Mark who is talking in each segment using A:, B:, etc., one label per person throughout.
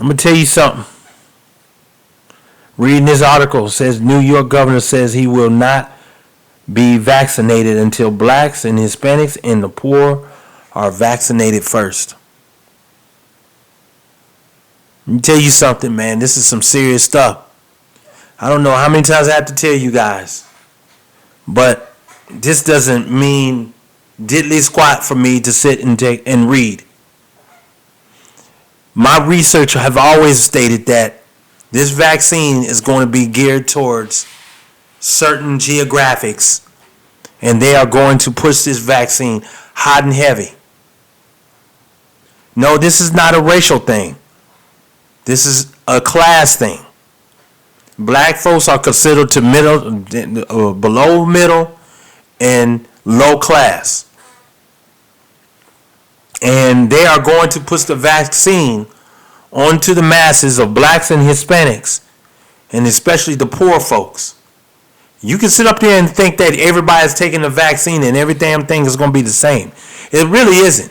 A: I'm going to tell you something. Reading this article, says New York governor says he will not be vaccinated until blacks and Hispanics and the poor are vaccinated first. Let me tell you something, man. This is some serious stuff. I don't know how many times I have to tell you guys, but this doesn't mean diddly squat for me to sit and read. My research have always stated that this vaccine is going to be geared towards certain geographics, and they are going to push this vaccine hot and heavy. No, this is not a racial thing. This is a class thing. Black folks are considered to below middle and low class. And they are going to push the vaccine onto the masses of blacks and Hispanics, and especially the poor folks. You can sit up there and think that everybody's taking the vaccine and every damn thing is going to be the same. It really isn't.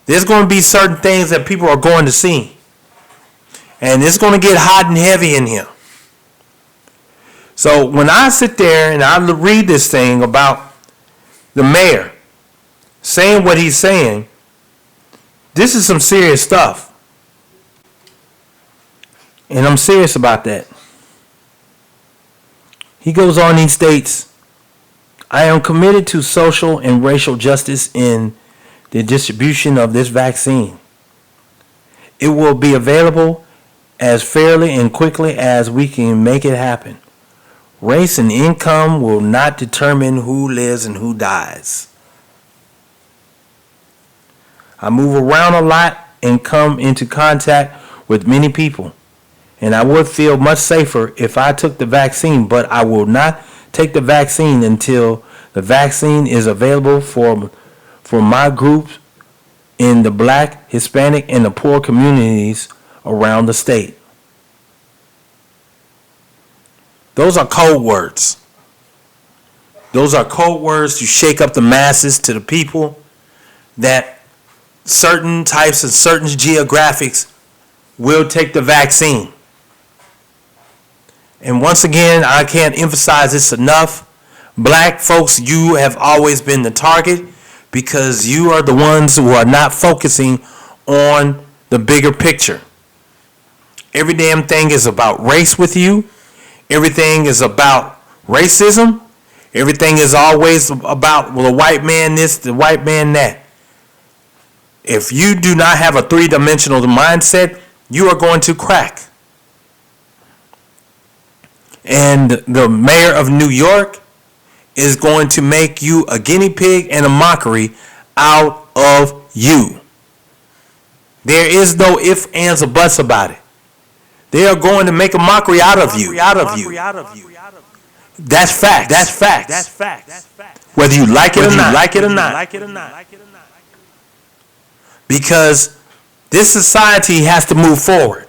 A: There's going to be certain things that people are going to see. And it's going to get hot and heavy in here. So when I sit there and I read this thing about the mayor saying what he's saying, this is some serious stuff. And I'm serious about that. He goes on, he states, I am committed to social and racial justice in the distribution of this vaccine. It will be available as fairly and quickly as we can make it happen. Race and income will not determine who lives and who dies. I move around a lot and come into contact with many people, and I would feel much safer if I took the vaccine, but I will not take the vaccine until the vaccine is available for my groups in the black, Hispanic, and the poor communities around the state. Those are code words. Those are code words to shake up the masses, to the people that certain types and certain geographics will take the vaccine. And once again, I can't emphasize this enough. Black folks, you have always been the target because you are the ones who are not focusing on the bigger picture. Every damn thing is about race with you. Everything is about racism. Everything is always about, well, the white man this, the white man that. If you do not have a three-dimensional mindset, you are going to crack. And the mayor of New York is going to make you a guinea pig and a mockery out of you. There is no ifs, ands, or buts about it. They are going to make a mockery out of you. That's fact. That's fact. Whether you like it or not. Because this society has to move forward.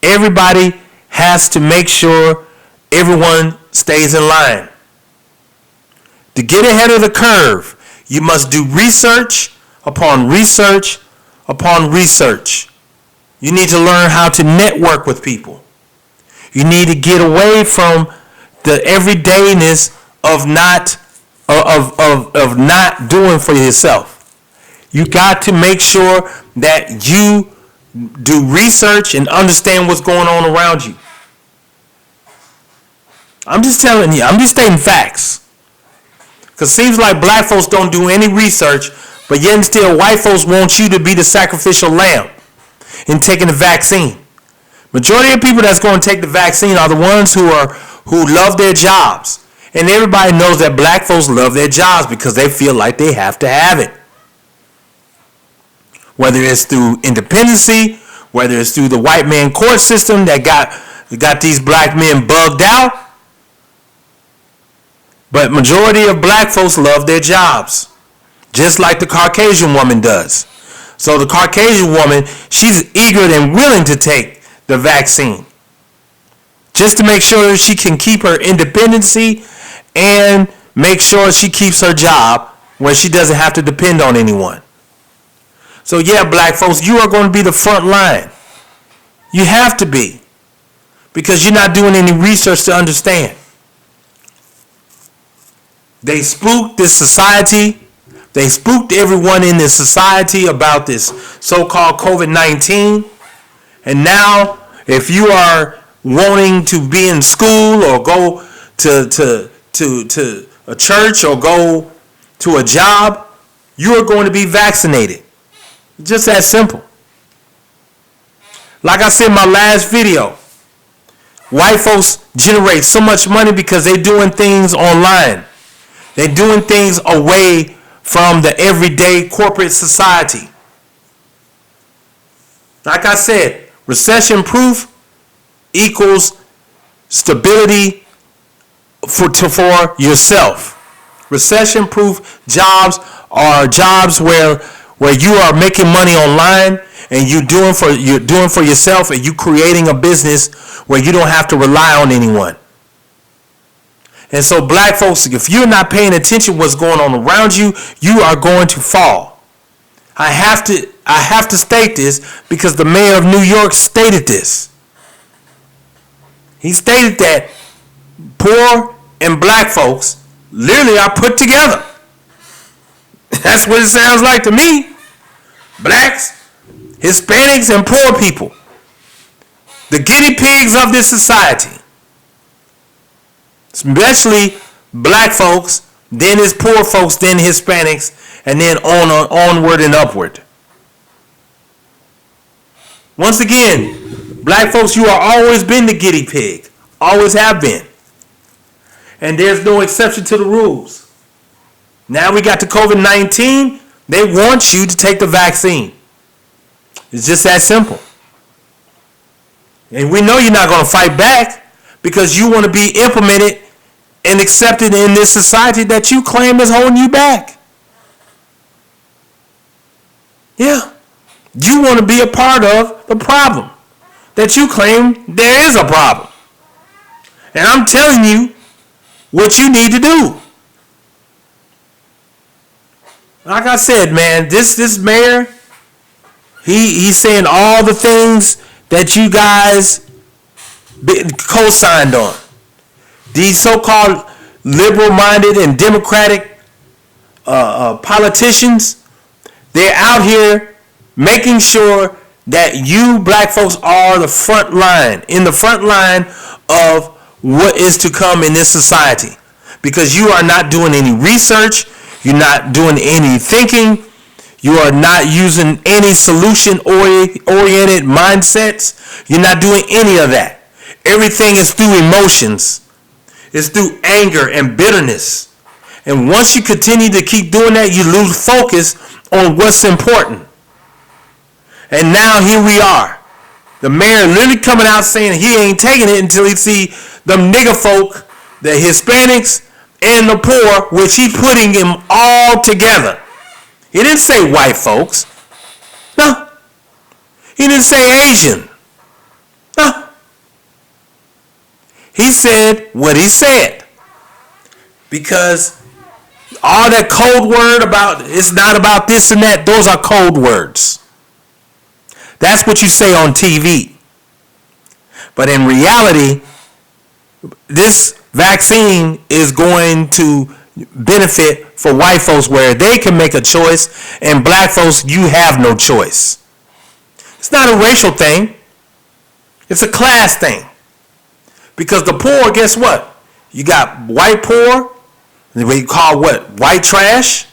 A: Everybody has to make sure everyone stays in line. To get ahead of the curve, you must do research upon research upon research. You need to learn how to network with people. You need to get away from the everydayness of not doing for yourself. You got to make sure that you do research and understand what's going on around you. I'm just telling you. I'm just stating facts. Because it seems like black folks don't do any research, but yet and still white folks want you to be the sacrificial lamb in taking the vaccine. Majority of people that's going to take the vaccine are the ones who love their jobs. And everybody knows that black folks love their jobs because they feel like they have to have it. Whether it's through independency, whether it's through the white man court system that got these black men bugged out. But majority of black folks love their jobs, just like the Caucasian woman does. So the Caucasian woman, she's eager and willing to take the vaccine just to make sure she can keep her independency and make sure she keeps her job where she doesn't have to depend on anyone. So yeah, black folks, you are going to be the front line. You have to be, because you're not doing any research to understand. They spooked this society. They spooked everyone in this society about this so-called COVID-19. And now, if you are wanting to be in school or go to a church or go to a job, you are going to be vaccinated. Just that simple. Like I said in my last video, white folks generate so much money because they're doing things online. They're doing things away from the everyday corporate society. Like I said, recession proof equals stability for yourself. Recession proof jobs are jobs where you are making money online and you're doing for yourself, and you creating a business where you don't have to rely on anyone. And so black folks, if you're not paying attention to what's going on around you, you are going to fall. I have to state this because the mayor of New York stated this. He stated that poor and black folks literally are put together. That's what it sounds like to me. Blacks, Hispanics, and poor people. The guinea pigs of this society. Especially black folks, then it's poor folks, then Hispanics, and then onward and upward. Once again, black folks, you are always been the guinea pig. Always have been. And there's no exception to the rules. Now we got the COVID-19. They want you to take the vaccine. It's just that simple. And we know you're not going to fight back because you want to be implemented and accepted in this society that you claim is holding you back. Yeah. You want to be a part of the problem that you claim there is a problem. And I'm telling you what you need to do. Like I said, man, this mayor, he's saying all the things that you guys co-signed on. These so-called liberal-minded and democratic politicians, they're out here making sure that you black folks are the front line, in the front line of what is to come in this society. Because you are not doing any research, you're not doing any thinking, you are not using any solution-oriented mindsets, you're not doing any of that. Everything is through emotions. It's through anger and bitterness. And once you continue to keep doing that, you lose focus on what's important. And now here we are. The mayor literally coming out saying he ain't taking it until he see them nigger folk, the Hispanics, and the poor, which he putting them all together. He didn't say white folks. No. He didn't say Asian. No. He said what he said. Because all that code word about it's not about this and that, those are code words. That's what you say on TV. But in reality, this vaccine is going to benefit for white folks where they can make a choice, and black folks, you have no choice. It's not a racial thing. It's a class thing. Because the poor, guess what? You got white poor, what you call what? White trash,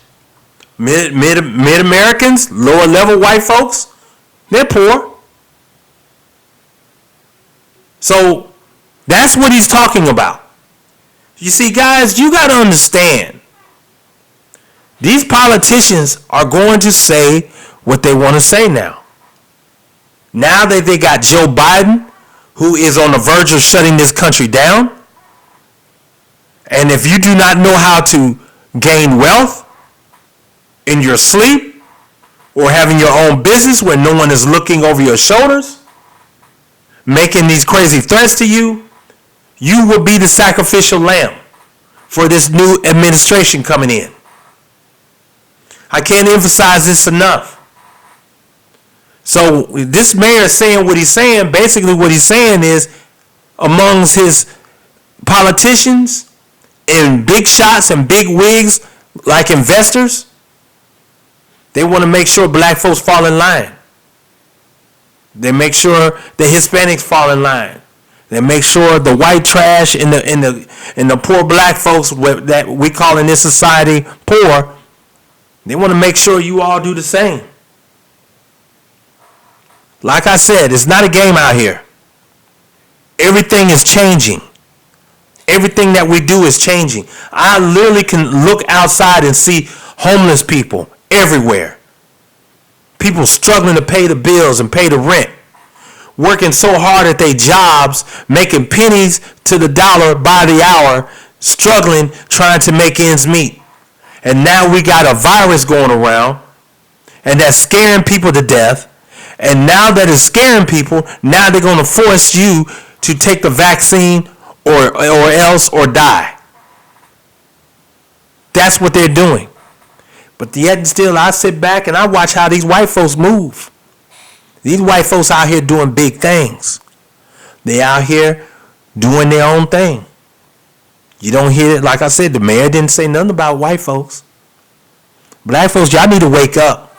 A: mid-Americans, lower level white folks, they're poor. So that's what he's talking about. You see, guys, you got to understand. These politicians are going to say what they want to say now. Now that they got Joe Biden, who is on the verge of shutting this country down. And if you do not know how to gain wealth in your sleep or having your own business where no one is looking over your shoulders, making these crazy threats to you, you will be the sacrificial lamb for this new administration coming in. I can't emphasize this enough. So this mayor is saying what he's saying. Basically, what he's saying is, amongst his politicians and big shots and big wigs like investors, they want to make sure black folks fall in line. They make sure the Hispanics fall in line. They make sure the white trash and the poor black folks that we call in this society poor, they want to make sure you all do the same. Like I said, it's not a game out here. Everything is changing. Everything that we do is changing. I literally can look outside and see homeless people everywhere. People struggling to pay the bills and pay the rent. Working so hard at their jobs, making pennies to the dollar by the hour, struggling, trying to make ends meet. And now we got a virus going around, and that's scaring people to death. And now that it's scaring people, now they're going to force you to take the vaccine or else or die. That's what they're doing. But yet and still, I sit back and I watch how these white folks move. These white folks out here doing big things. They out here doing their own thing. You don't hear it. Like I said, the mayor didn't say nothing about white folks. Black folks, y'all need to wake up.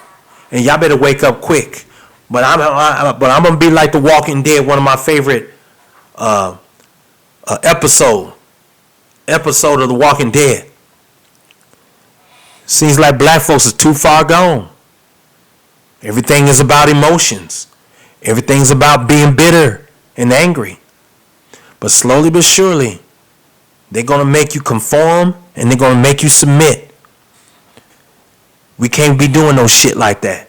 A: And y'all better wake up quick. But I'm going to be like The Walking Dead, one of my favorite episode of The Walking Dead. Seems like black folks are too far gone. Everything is about emotions. Everything's about being bitter and angry. But slowly but surely, they're going to make you conform and they're going to make you submit. We can't be doing no shit like that.